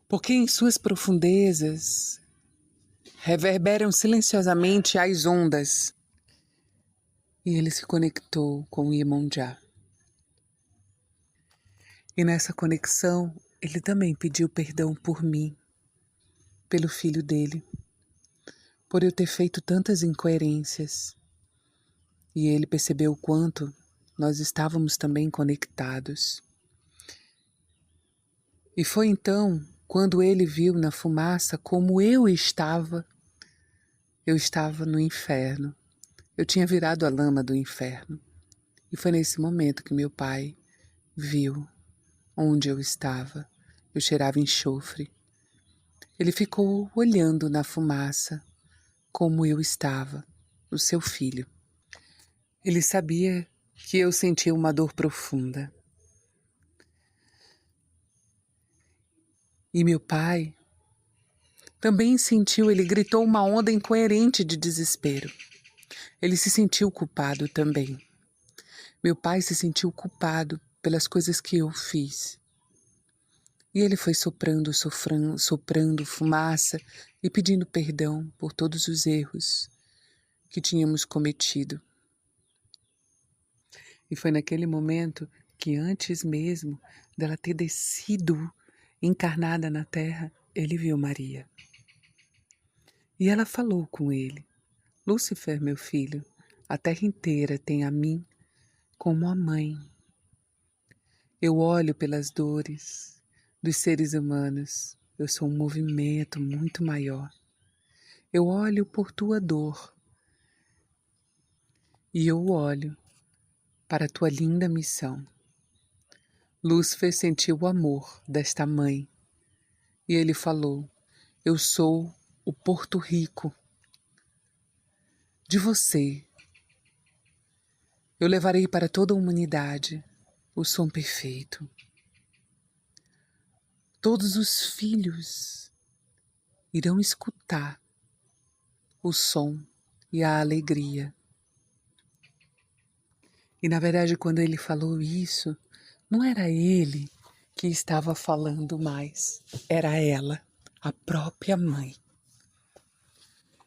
porque em suas profundezas reverberam silenciosamente as ondas. E ele se conectou com Iemonjá. E nessa conexão, ele também pediu perdão por mim, pelo filho dele, por eu ter feito tantas incoerências. E ele percebeu o quanto nós estávamos também conectados. E foi então, quando ele viu na fumaça como eu estava no inferno. Eu tinha virado a lama do inferno. E foi nesse momento que meu pai viu onde eu estava. Eu cheirava enxofre. Ele ficou olhando na fumaça como eu estava, o seu filho. Ele sabia que eu sentia uma dor profunda. E meu pai também sentiu, ele gritou uma onda incoerente de desespero. Ele se sentiu culpado também. Meu pai se sentiu culpado pelas coisas que eu fiz. E ele foi soprando fumaça e pedindo perdão por todos os erros que tínhamos cometido. E foi naquele momento que, antes mesmo dela ter descido encarnada na terra, ele viu Maria. E ela falou com ele: Lúcifer, meu filho, a terra inteira tem a mim como a mãe. Eu olho pelas dores dos seres humanos. Eu sou um movimento muito maior. Eu olho por tua dor. E eu olho para a tua linda missão. Lúcifer sentiu o amor desta mãe. E ele falou: eu sou o Porto Rico de você. Eu levarei para toda a humanidade o som perfeito. Todos os filhos irão escutar o som e a alegria. E na verdade, quando ele falou isso, não era ele que estava falando mais, era ela, a própria mãe.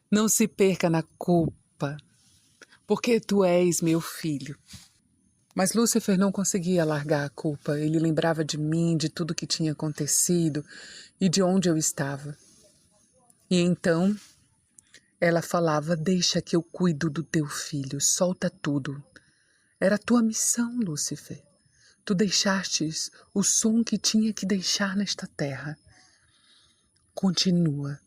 Não se perca na culpa, porque tu és meu filho. Mas Lúcifer não conseguia largar a culpa. Ele lembrava de mim, de tudo que tinha acontecido e de onde eu estava. E então ela falava: deixa que eu cuido do teu filho, solta tudo. Era a tua missão, Lúcifer. Tu deixastes o som que tinha que deixar nesta terra. Continua.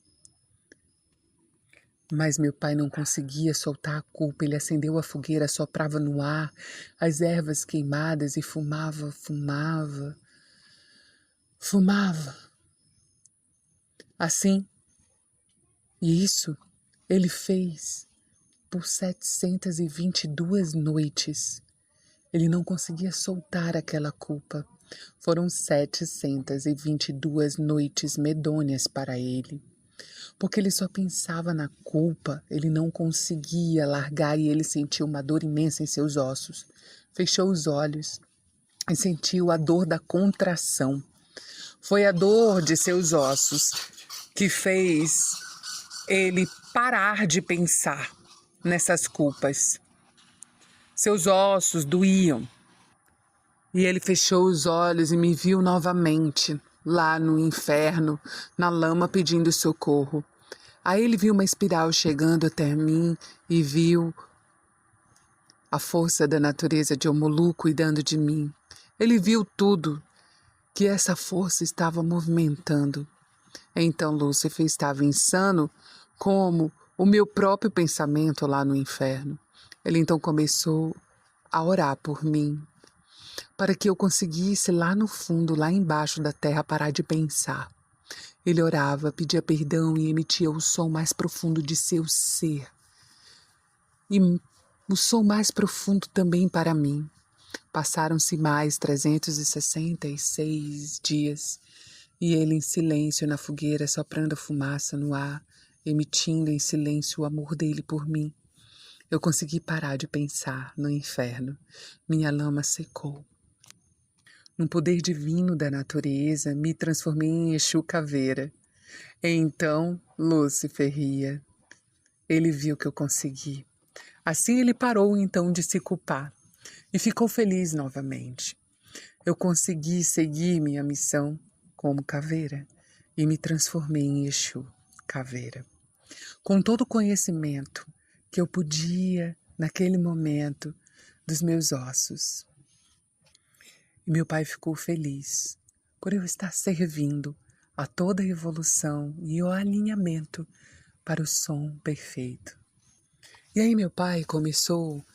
Mas meu pai não conseguia soltar a culpa. Ele acendeu a fogueira, soprava no ar as ervas queimadas e fumava. Assim, e isso ele fez por 722 noites. Ele não conseguia soltar aquela culpa. Foram 722 noites medonhas para ele. Porque ele só pensava na culpa, ele não conseguia largar e ele sentiu uma dor imensa em seus ossos. Fechou os olhos e sentiu a dor da contração. Foi a dor de seus ossos que fez ele parar de pensar nessas culpas. Seus ossos doíam. E ele fechou os olhos e me viu novamente, lá no inferno, na lama pedindo socorro. Aí ele viu uma espiral chegando até mim e viu a força da natureza de Omulu cuidando de mim. Ele viu tudo que essa força estava movimentando. Então Lúcifer estava insano como o meu próprio pensamento lá no inferno. Ele então começou a orar por mim, para que eu conseguisse lá no fundo, lá embaixo da terra, parar de pensar. Ele orava, pedia perdão e emitia o som mais profundo de seu ser. E o som mais profundo também para mim. Passaram-se mais 366 dias e ele em silêncio na fogueira, soprando fumaça no ar, emitindo em silêncio o amor dele por mim. Eu consegui parar de pensar no inferno. Minha lama secou. num poder divino da natureza, me transformei em Exu Caveira. Então Lúcifer ria. Ele viu que eu consegui. Assim ele parou então de se culpar e ficou feliz novamente. Eu consegui seguir minha missão como caveira e me transformei em Exu Caveira. Com todo o conhecimento que eu podia naquele momento dos meus ossos. E meu pai ficou feliz por eu estar servindo a toda a evolução e o alinhamento para o som perfeito. E aí meu pai começou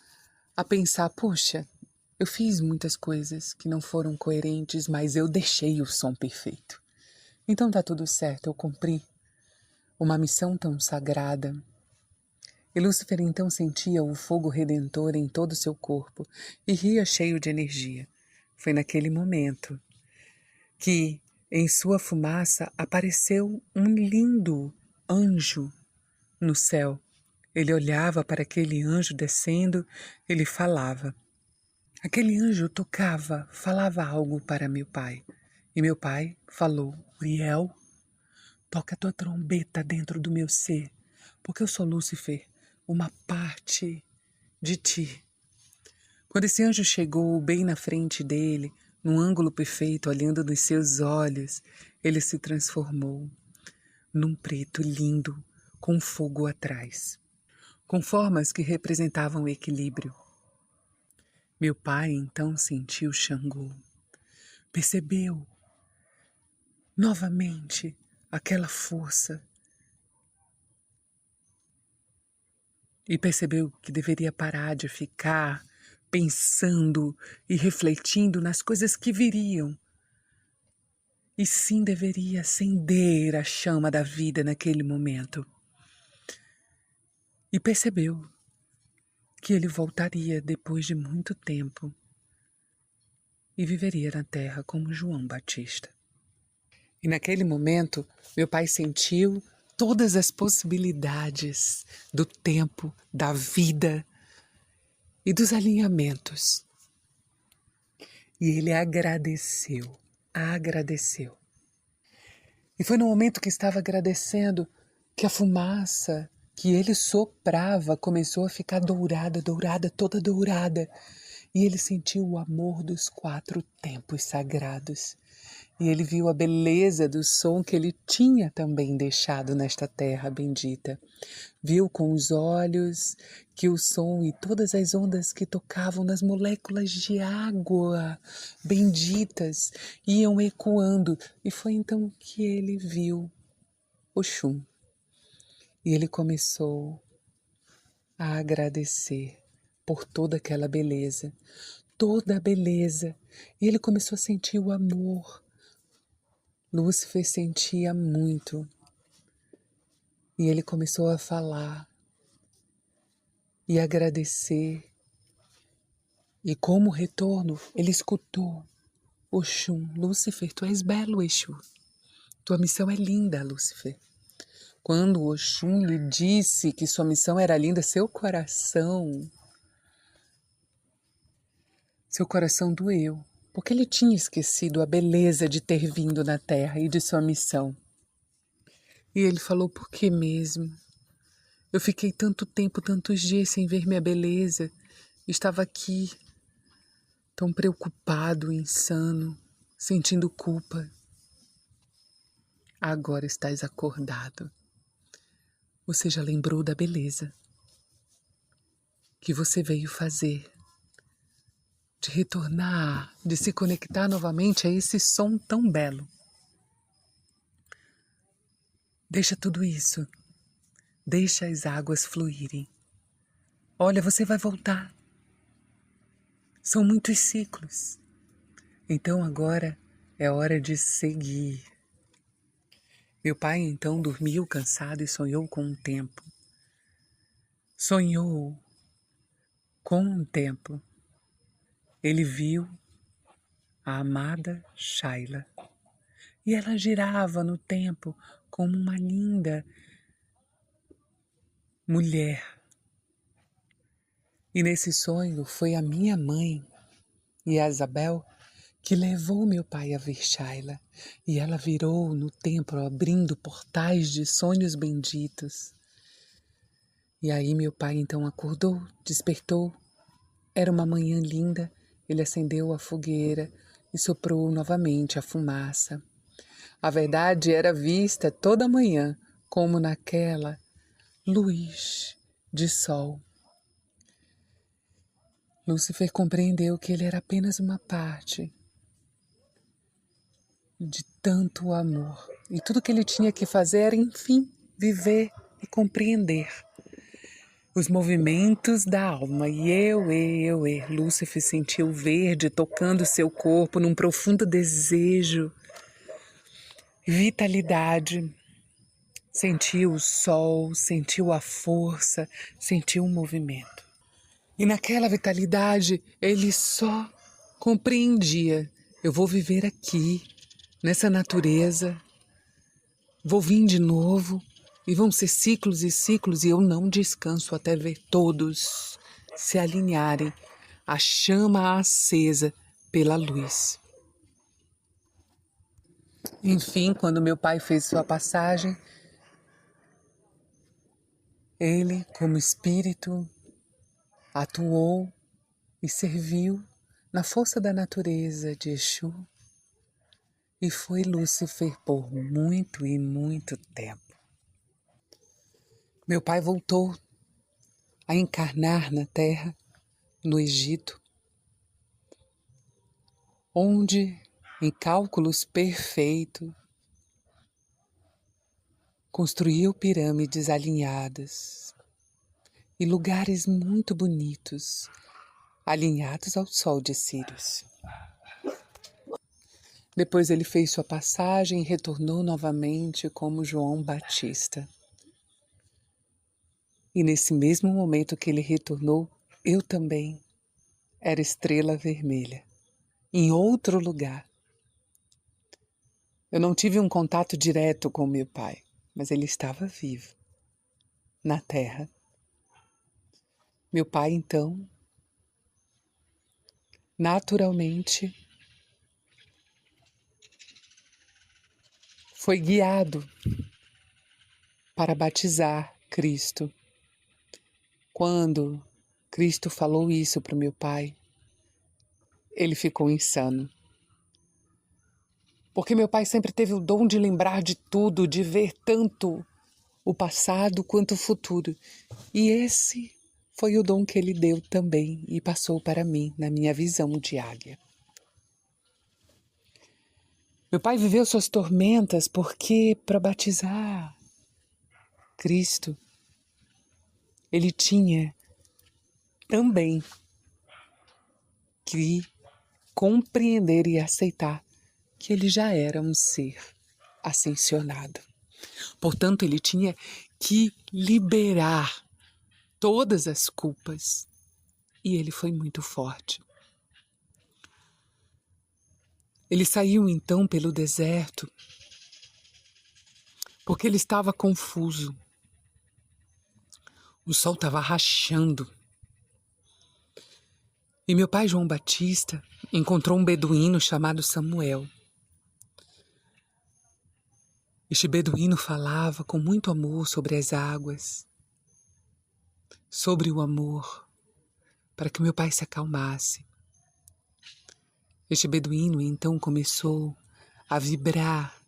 a pensar, poxa, eu fiz muitas coisas que não foram coerentes, mas eu deixei o som perfeito. Então tá tudo certo, eu cumpri uma missão tão sagrada. E Lúcifer então sentia o fogo redentor em todo o seu corpo e ria cheio de energia. Foi naquele momento que, em sua fumaça, apareceu um lindo anjo no céu. Ele olhava para aquele anjo descendo, ele falava. Aquele anjo tocava, falava algo para meu pai. E meu pai falou, Uriel, toca a tua trombeta dentro do meu ser, porque eu sou Lúcifer, uma parte de ti. Quando esse anjo chegou bem na frente dele, num ângulo perfeito, olhando nos seus olhos, ele se transformou num preto lindo, com fogo atrás, com formas que representavam o equilíbrio. Meu pai então sentiu Xangô, percebeu novamente aquela força e percebeu que deveria parar de ficar pensando e refletindo nas coisas que viriam. E sim deveria acender a chama da vida naquele momento. E percebeu que ele voltaria depois de muito tempo e viveria na terra como João Batista. E naquele momento, meu pai sentiu todas as possibilidades do tempo, da vida e dos alinhamentos. E ele agradeceu. E foi no momento que estava agradecendo que a fumaça que ele soprava começou a ficar dourada, toda dourada. E ele sentiu o amor dos 4 tempos sagrados. E ele viu a beleza do som que ele tinha também deixado nesta terra bendita. Viu com os olhos que o som e todas as ondas que tocavam nas moléculas de água benditas iam ecoando. E foi então que ele viu Oxum. E ele começou a agradecer por toda aquela beleza, toda a beleza. E ele começou a sentir o amor. Lúcifer sentia muito. E ele começou a falar e agradecer. E como retorno, ele escutou Oxum, Lúcifer, tu és belo, Exu. Tua missão é linda, Lúcifer. Quando Oxum lhe disse que sua missão era linda, seu coração doeu, porque ele tinha esquecido a beleza de ter vindo na Terra e de sua missão. E ele falou, por que mesmo? Eu fiquei tanto tempo, tantos dias sem ver minha beleza. Estava aqui, tão preocupado, insano, sentindo culpa. Agora estás acordado. Você já lembrou da beleza que você veio fazer, de retornar, de se conectar novamente a esse som tão belo. Deixa tudo isso, deixa as águas fluírem. Olha, você vai voltar. São muitos ciclos. Então agora é hora de seguir. Meu pai então dormiu cansado e sonhou com um templo. Sonhou com um templo. Ele viu a amada Shaila. E ela girava no tempo como uma linda mulher. E nesse sonho foi a minha mãe, Isabel, que levou meu pai a ver Shaila, e ela virou no templo abrindo portais de sonhos benditos. E aí meu pai então acordou, despertou. Era uma manhã linda, ele acendeu a fogueira e soprou novamente a fumaça. A verdade era vista toda manhã, como naquela luz de sol. Lúcifer compreendeu que ele era apenas uma parte de tanto amor. E tudo que ele tinha que fazer era, enfim, viver e compreender os movimentos da alma. Lúcifer sentiu o verde tocando seu corpo num profundo desejo, vitalidade. Sentiu o sol, sentiu a força, sentiu o movimento. E naquela vitalidade, ele só compreendia: eu vou viver aqui, nessa natureza, vou vir de novo, e vão ser ciclos e ciclos, e eu não descanso até ver todos se alinharem à chama acesa pela luz. Enfim, quando meu pai fez sua passagem, ele, como espírito, atuou e serviu na força da natureza de Exu, e foi Lúcifer por muito e muito tempo. Meu pai voltou a encarnar na Terra, no Egito, onde, em cálculos perfeitos, construiu pirâmides alinhadas e lugares muito bonitos, alinhados ao sol de Sírius. Depois ele fez sua passagem e retornou novamente como João Batista. E nesse mesmo momento que ele retornou, eu também era estrela vermelha, em outro lugar. Eu não tive um contato direto com meu pai, mas ele estava vivo, na Terra. Meu pai, então, naturalmente, foi guiado para batizar Cristo. Quando Cristo falou isso para o meu pai, ele ficou insano. Porque meu pai sempre teve o dom de lembrar de tudo, de ver tanto o passado quanto o futuro. E esse foi o dom que ele deu também e passou para mim, na minha visão de águia. Meu pai viveu suas tormentas porque, para batizar Cristo, ele tinha também que compreender e aceitar que ele já era um ser ascensionado. Portanto, ele tinha que liberar todas as culpas. E ele foi muito forte. Ele saiu então pelo deserto porque ele estava confuso. O sol estava rachando. E meu pai João Batista encontrou um beduíno chamado Samuel. Este beduíno falava com muito amor sobre as águas, sobre o amor, para que meu pai se acalmasse. Este beduíno então começou a vibrar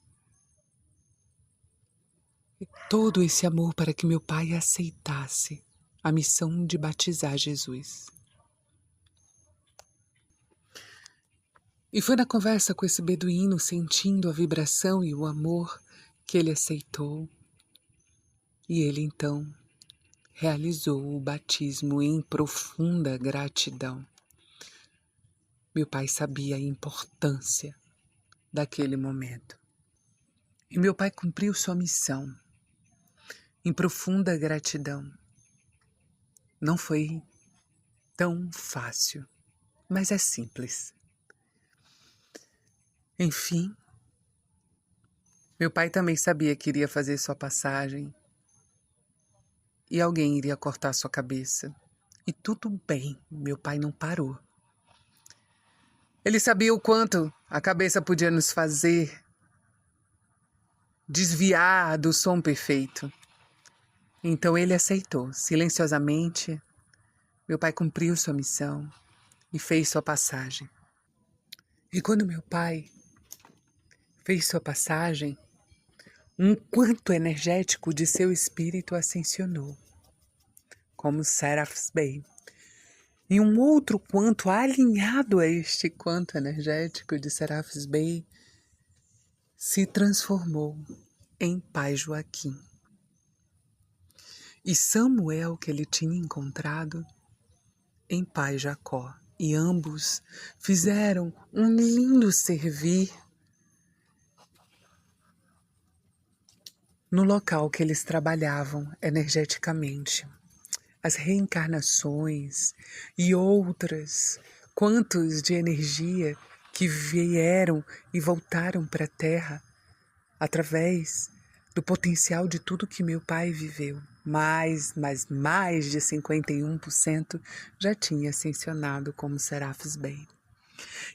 todo esse amor para que meu pai aceitasse a missão de batizar Jesus. E foi na conversa com esse beduíno, sentindo a vibração e o amor, que ele aceitou. E ele então realizou o batismo em profunda gratidão. Meu pai sabia a importância daquele momento. E meu pai cumpriu sua missão em profunda gratidão. Não foi tão fácil, mas é simples. Enfim, meu pai também sabia que iria fazer sua passagem e alguém iria cortar sua cabeça. E tudo bem, meu pai não parou. Ele sabia o quanto a cabeça podia nos fazer desviar do som perfeito. Então ele aceitou, silenciosamente. Meu pai cumpriu sua missão e fez sua passagem. E quando meu pai fez sua passagem, um quanto energético de seu espírito ascensionou, como Seraph's Bay. E um outro quanto alinhado a este quanto energético de Seraph's Bay se transformou em Pai Joaquim. E Samuel, que ele tinha encontrado, em Pai Jacó. E ambos fizeram um lindo servir no local que eles trabalhavam energeticamente. As reencarnações e outras quantos de energia que vieram e voltaram para a Terra através do potencial de tudo que meu pai viveu. Mais de 51% já tinha ascensionado como Seraph's Bay.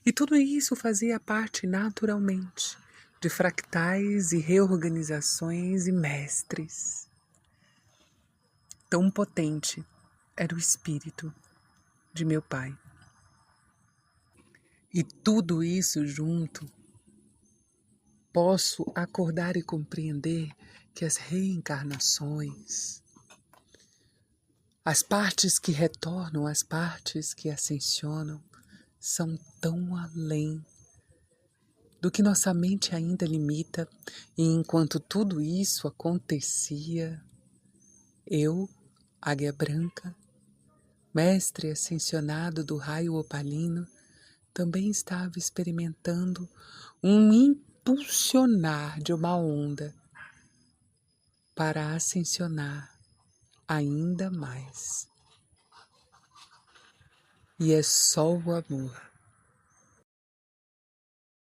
E tudo isso fazia parte naturalmente de fractais e reorganizações e mestres. Tão potente era o espírito de meu pai. E tudo isso junto, posso acordar e compreender que as reencarnações, as partes que retornam, as partes que ascensionam, são tão além do que nossa mente ainda limita. E enquanto tudo isso acontecia, eu, Águia Branca, mestre ascensionado do raio opalino, também estava experimentando um impulsionar de uma onda para ascensionar ainda mais. E é só o amor